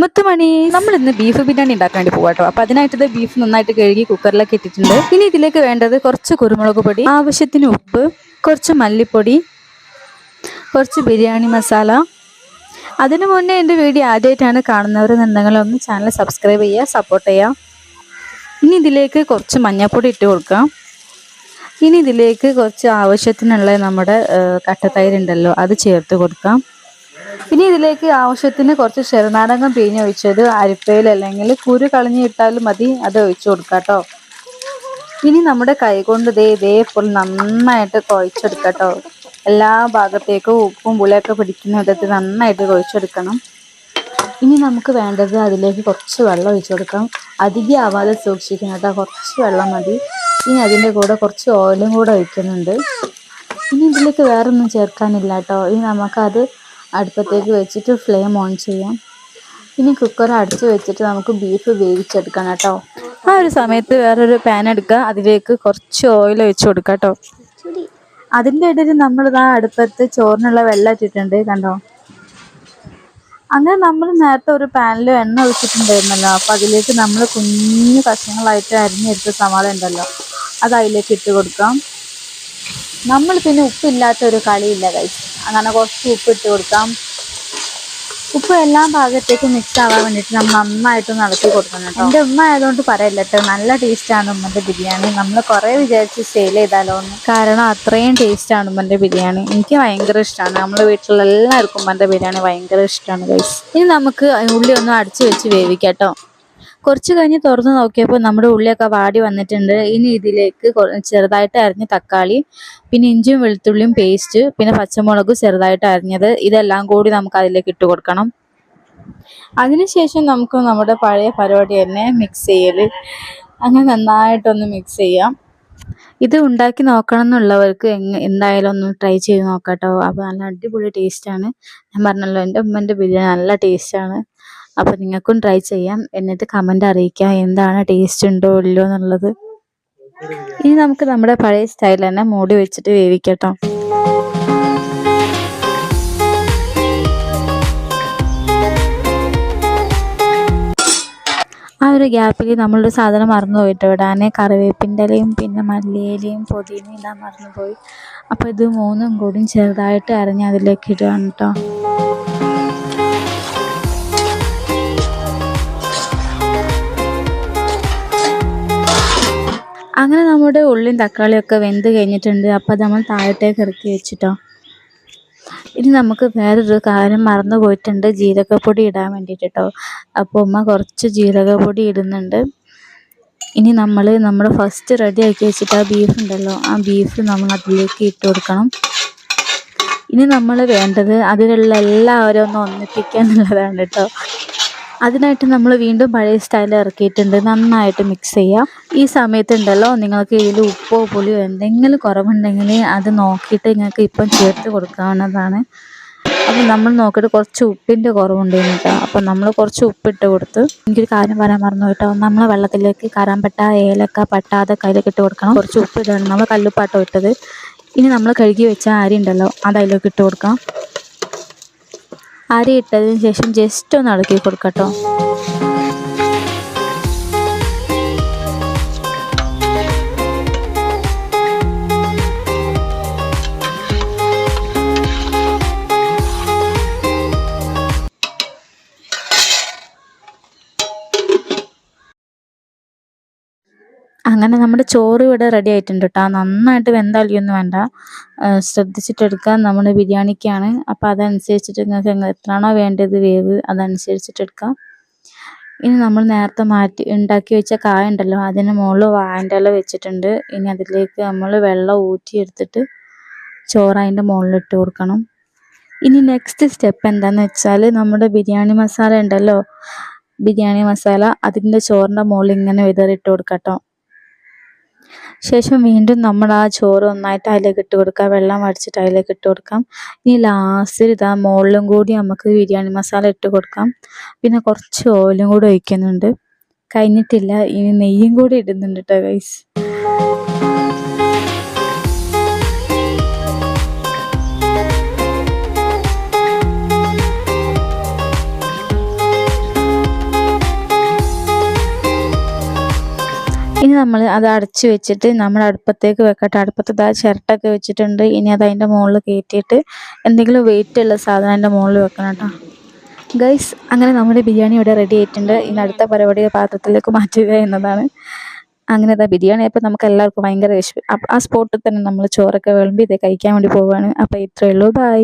മുത്തുമണി, നമ്മൾ ഇന്ന് ബീഫ് ബിരിയാണി ഉണ്ടാക്കാൻ വേണ്ടി പോവാട്ടോ. അപ്പൊ അതിനായിട്ട് ബീഫ് നന്നായിട്ട് കഴുകി കുക്കറിലൊക്കെ ഇട്ടിട്ടുണ്ട്. ഇനി ഇതിലേക്ക് വേണ്ടത് കുറച്ച് കുരുമുളക് പൊടി, ആവശ്യത്തിന് ഉപ്പ്, കുറച്ച് മല്ലിപ്പൊടി, കുറച്ച് ബിരിയാണി മസാല. അതിനു മുന്നേ എൻ്റെ വീഡിയോ ആദ്യമായിട്ടാണ് കാണുന്നവരെന്നുണ്ടെങ്കിൽ ഒന്ന് ചാനൽ സബ്സ്ക്രൈബ് ചെയ്യുക, സപ്പോർട്ട് ചെയ്യുക. ഇനി ഇതിലേക്ക് കുറച്ച് മഞ്ഞൾപ്പൊടി ഇട്ട് കൊടുക്കാം. ഇനി ഇതിലേക്ക് കുറച്ച് ആവശ്യത്തിനുള്ള നമ്മുടെ കട്ടത്തൈരുണ്ടല്ലോ അത് ചേർത്ത് കൊടുക്കാം. ഇനി ഇതിലേക്ക് ആവശ്യത്തിന് കുറച്ച് ചെറുനാരങ്ങ പിഴിഞ്ഞൊഴിച്ചത് അരിപ്പയിൽ അല്ലെങ്കിൽ കുരു കളഞ്ഞിട്ടാലും മതി, അത് ഒഴിച്ചു കൊടുക്കാം കേട്ടോ. ഇനി നമ്മുടെ കൈ കൊണ്ട് ഇതേപോലെ നന്നായിട്ട് കുഴച്ചെടുക്കാം കേട്ടോ. എല്ലാ ഭാഗത്തേക്കും ഉപ്പും പുളിയൊക്കെ പിടിക്കുന്ന വിധത്തിൽ നന്നായിട്ട് കുഴച്ചെടുക്കണം. ഇനി നമുക്ക് വേണ്ടത് അതിലേക്ക് കുറച്ച് വെള്ളം ഒഴിച്ചു കൊടുക്കാം. അധികം ആവാതെ സൂക്ഷിക്കണം കേട്ടോ, കുറച്ച് വെള്ളം മതി. ഇനി അതിൻ്റെ കൂടെ കുറച്ച് ഓയിലും കൂടെ ഒഴിക്കുന്നുണ്ട്. ഇനി ഇതിലേക്ക് വേറൊന്നും ചേർക്കാനില്ല കേട്ടോ. ഇനി നമുക്കത് അടുപ്പത്തേക്ക് വെച്ചിട്ട് ഫ്ലെയിം ഓൺ ചെയ്യാം. ഇനി കുക്കർ അടച്ച് വെച്ചിട്ട് നമുക്ക് ബീഫ് വേവിച്ചെടുക്കണം കേട്ടോ. ആ ഒരു സമയത്ത് വേറൊരു പാൻ എടുക്കുക, അതിലേക്ക് കുറച്ച് ഓയിൽ ഒഴിച്ച് കൊടുക്കാം കേട്ടോ. അതിൻ്റെ ഇടയിൽ നമ്മളിതാ അടുപ്പത്ത് ചോറിനുള്ള വെള്ളം ഇട്ടിട്ടുണ്ട് കണ്ടോ. അങ്ങനെ നമ്മൾ നേരത്തെ ഒരു പാനിൽ എണ്ണ ഒഴിച്ചിട്ടുണ്ടായിരുന്നല്ലോ. അപ്പോൾ അതിലേക്ക് നമ്മൾ കുഞ്ഞു കഷ്ണങ്ങളായിട്ട് അരിഞ്ഞെടുത്ത സവാള ഉണ്ടല്ലോ, അത് അതിലേക്ക് ഇട്ട് കൊടുക്കാം. നമ്മൾ പിന്നെ ഉപ്പില്ലാത്ത ഒരു കളിയില്ല ഗൈസ്. അങ്ങനെ കുറച്ച് ഉപ്പ് ഇട്ട് കൊടുക്കാം. ഉപ്പ് എല്ലാ ഭാഗത്തേക്കും മിക്സ് ആവാൻ വേണ്ടിയിട്ട് നമ്മൾ നന്നായിട്ടൊന്ന് ഇളക്കി കൊടുക്കണം കേട്ടോ. എൻ്റെ ഉമ്മ ആയതുകൊണ്ട് പറയില്ല കേട്ടോ, നല്ല ടേസ്റ്റാണ് ഉമ്മൻ്റെ ബിരിയാണി. നമ്മൾ കുറേ വിചാരിച്ച് സെയിൽ ചെയ്താലോ എന്ന്, കാരണം അത്രയും ടേസ്റ്റാണ് ഉമ്മൻ്റെ ബിരിയാണി. എനിക്ക് ഭയങ്കര ഇഷ്ടമാണ്. നമ്മുടെ വീട്ടിലുള്ള എല്ലാവർക്കും ഉമ്മൻ്റെ ബിരിയാണി ഭയങ്കര ഇഷ്ടമാണ് ഗൈസ്. ഇനി നമുക്ക് ഉള്ളി ഒന്ന് അടച്ച് വെച്ച് വേവിക്കാം കേട്ടോ. കുറച്ച് കഴിഞ്ഞ് തുറന്ന് നോക്കിയപ്പോൾ നമ്മുടെ ഉള്ളിയൊക്കെ വാടി വന്നിട്ടുണ്ട്. ഇനി ഇതിലേക്ക് ചെറുതായിട്ട് അരിഞ്ഞ തക്കാളി, പിന്നെ ഇഞ്ചിയും വെളുത്തുള്ളിയും പേസ്റ്റ്, പിന്നെ പച്ചമുളക് ചെറുതായിട്ട് അരിഞ്ഞത്, ഇതെല്ലാം കൂടി നമുക്ക് അതിലേക്ക് ഇട്ട് കൊടുക്കണം. അതിനുശേഷം നമുക്ക് നമ്മുടെ പഴയ പരിപാടി തന്നെ മിക്സ് ചെയ്യൽ. അങ്ങനെ നന്നായിട്ടൊന്ന് മിക്സ് ചെയ്യാം. ഇത് ഉണ്ടാക്കി നോക്കണം എന്നുള്ളവർക്ക് എന്തായാലും ഒന്ന് ട്രൈ ചെയ്ത് നോക്കാം കേട്ടോ. അപ്പോൾ നല്ല അടിപൊളി ടേസ്റ്റാണ്. ഞാൻ പറഞ്ഞല്ലോ, എൻ്റെ ഉമ്മൻ്റെ ബിരിയാണി നല്ല ടേസ്റ്റാണ്. അപ്പോൾ നിങ്ങൾക്കും ട്രൈ ചെയ്യാം. എന്നിട്ട് കമൻ്റ് അറിയിക്കാം എന്താണ്, ടേസ്റ്റ് ഉണ്ടോ ഇല്ലയോ എന്നുള്ളത്. ഇനി നമുക്ക് നമ്മുടെ പഴയ സ്റ്റൈൽ തന്നെ മൂടി വെച്ചിട്ട് വേവിക്കട്ടോ. ആ ഒരു ഗ്യാപ്പിൽ നമ്മളൊരു സാധനം മറന്നു പോയിട്ട് ഇടാൻ, കറിവേപ്പിൻ്റെ ഇലയും പിന്നെ മല്ലിയിലയും പുതിനയും ഇടാൻ മറന്നുപോയി. അപ്പോൾ ഇത് മൂന്നും കൂടി ചെറുതായിട്ട് അരിഞ്ഞ് അതിലേക്ക് ഇടുകയാണ് കേട്ടോ. അങ്ങനെ നമ്മുടെ ഉള്ളിയും തക്കാളിയൊക്കെ വെന്ത് കഴിഞ്ഞിട്ടുണ്ട്. അപ്പോൾ നമ്മൾ താഴത്തേക്ക് ഇറക്കി വെച്ചിട്ടോ. ഇനി നമുക്ക് വേറൊരു കാര്യം മറന്നു പോയിട്ടുണ്ട്, ജീരകപ്പൊടി ഇടാൻ വേണ്ടിയിട്ട് കേട്ടോ. അപ്പോൾ ഉമ്മ കുറച്ച് ജീരകപ്പൊടി ഇടുന്നുണ്ട്. ഇനി നമ്മൾ ഫസ്റ്റ് റെഡിയാക്കി വെച്ചിട്ട് ആ ബീഫ് ഉണ്ടല്ലോ, ആ ബീഫ് നമ്മൾ അതിലേക്ക് ഇട്ട് കൊടുക്കണം. ഇനി നമ്മൾ വേണ്ടത് അതിലുള്ള എല്ലാവരും ഒന്ന് ഒന്നിപ്പിക്കുക എന്നുള്ളതാണ് കേട്ടോ. അതിനായിട്ട് നമ്മൾ വീണ്ടും പഴയ സ്റ്റൈൽ ഇറക്കിയിട്ടുണ്ട്. നന്നായിട്ട് മിക്സ് ചെയ്യാം. ഈ സമയത്തുണ്ടല്ലോ, നിങ്ങൾക്ക് ഇതിൽ ഉപ്പോ പുളിയോ എന്തെങ്കിലും കുറവുണ്ടെങ്കിൽ അത് നോക്കിയിട്ട് നിങ്ങൾക്ക് ഇപ്പം ചേർത്ത് കൊടുക്കാവുന്നതാണ്. അപ്പം നമ്മൾ നോക്കിയിട്ട് കുറച്ച് ഉപ്പിൻ്റെ കുറവുണ്ടായിരുന്നു കേട്ടോ. അപ്പം നമ്മൾ കുറച്ച് ഉപ്പിട്ട് കൊടുത്ത്. എനിക്കൊരു കാര്യം പറയാൻ മറന്നു കേട്ടോ, നമ്മൾ വെള്ളത്തിലേക്ക് കറാമ്പട്ട, ഏലക്ക, പട്ട അതൊക്കെ അതിലേക്ക് ഇട്ട് കൊടുക്കണം. കുറച്ച് ഉപ്പിടണം. നമ്മൾ കല്ലുപ്പാട്ടോ ഇട്ടത്. ഇനി നമ്മൾ കഴുകി വെച്ച അരി ഉണ്ടല്ലോ, അത് അതിലേക്ക് ഇട്ട് കൊടുക്കാം. അരി ഇട്ടതിന് ശേഷം ജസ്റ്റ് ഒന്ന് ഇളക്കി കൊടുക്കട്ടോ. അങ്ങനെ നമ്മുടെ ചോറ് ഇവിടെ റെഡി ആയിട്ടുണ്ട് കേട്ടോ. നന്നായിട്ട് വെന്താളിയൊന്നും വേണ്ട, ശ്രദ്ധിച്ചിട്ടെടുക്കാം. നമ്മുടെ ബിരിയാണിക്കാണ്. അപ്പോൾ അതനുസരിച്ചിട്ട് നിങ്ങൾക്ക് എത്രയാണോ വേണ്ടത് വേവ്, അതനുസരിച്ചിട്ടെടുക്കാം. ഇനി നമ്മൾ നേരത്തെ ഉണ്ടാക്കി വെച്ച കായ ഉണ്ടല്ലോ, അതിന് മുകളിൽ വാഴൻ്റെ ഇല വെച്ചിട്ടുണ്ട്. ഇനി അതിലേക്ക് നമ്മൾ വെള്ളം ഊറ്റിയെടുത്തിട്ട് ചോറ് അതിൻ്റെ മുകളിലിട്ട് കൊടുക്കണം. ഇനി നെക്സ്റ്റ് സ്റ്റെപ്പ് എന്താണെന്ന് വെച്ചാൽ, നമ്മുടെ ബിരിയാണി മസാല ഉണ്ടല്ലോ, ബിരിയാണി മസാല അതിൻ്റെ ചോറിൻ്റെ മുകളിൽ ഇങ്ങനെ വിതറിയിട്ട് കൊടുക്കട്ടോ. ശേഷം വീണ്ടും നമ്മൾ ആ ചോറ് ഒന്നായിട്ട് അതിലേക്ക് ഇട്ട് കൊടുക്കാം. വെള്ളം അടിച്ചിട്ട് അതിലേക്ക് ഇട്ട് കൊടുക്കാം. ഇനി ലാസ്റ്റിൽ ഇതാ മുകളിലും കൂടി നമുക്ക് ബിരിയാണി മസാല ഇട്ട് കൊടുക്കാം. പിന്നെ കുറച്ച് ഓയിലും കൂടി ഒഴിക്കുന്നുണ്ട്. കഴിഞ്ഞിട്ടില്ല, ഇനി നെയ്യും കൂടി ഇടുന്നുണ്ട് കേട്ടോ ഗൈസ്. ഇനി നമ്മൾ അത് അടച്ചു വെച്ചിട്ട് നമ്മൾ അടുപ്പത്തേക്ക് വെക്കട്ടെ. അടുപ്പത്ത് ദാ ചിരട്ടൊക്കെ വെച്ചിട്ടുണ്ട്. ഇനി അത് അതിൻ്റെ മുകളിൽ കയറ്റിയിട്ട് എന്തെങ്കിലും വെയിറ്റ് ഉള്ള സാധനം അതിൻ്റെ മുകളിൽ വെക്കണം കേട്ടോ. ഗൈസ്, അങ്ങനെ നമ്മുടെ ബിരിയാണി ഇവിടെ റെഡി ആയിട്ടുണ്ട്. ഇനി അടുത്ത പരിപാടി പാത്രത്തിലേക്ക് മാറ്റുക എന്നതാണ്. അങ്ങനെ ബിരിയാണി ആയപ്പോൾ നമുക്ക് എല്ലാവർക്കും ഭയങ്കര വിശപ്പ്. ആ സ്പോട്ടിൽ തന്നെ നമ്മൾ ചോറൊക്കെ വിളമ്പി ഇത് കഴിക്കാൻ വേണ്ടി പോവുകയാണ്. അപ്പോൾ ഇത്രയേ ഉള്ളൂ. ബൈ.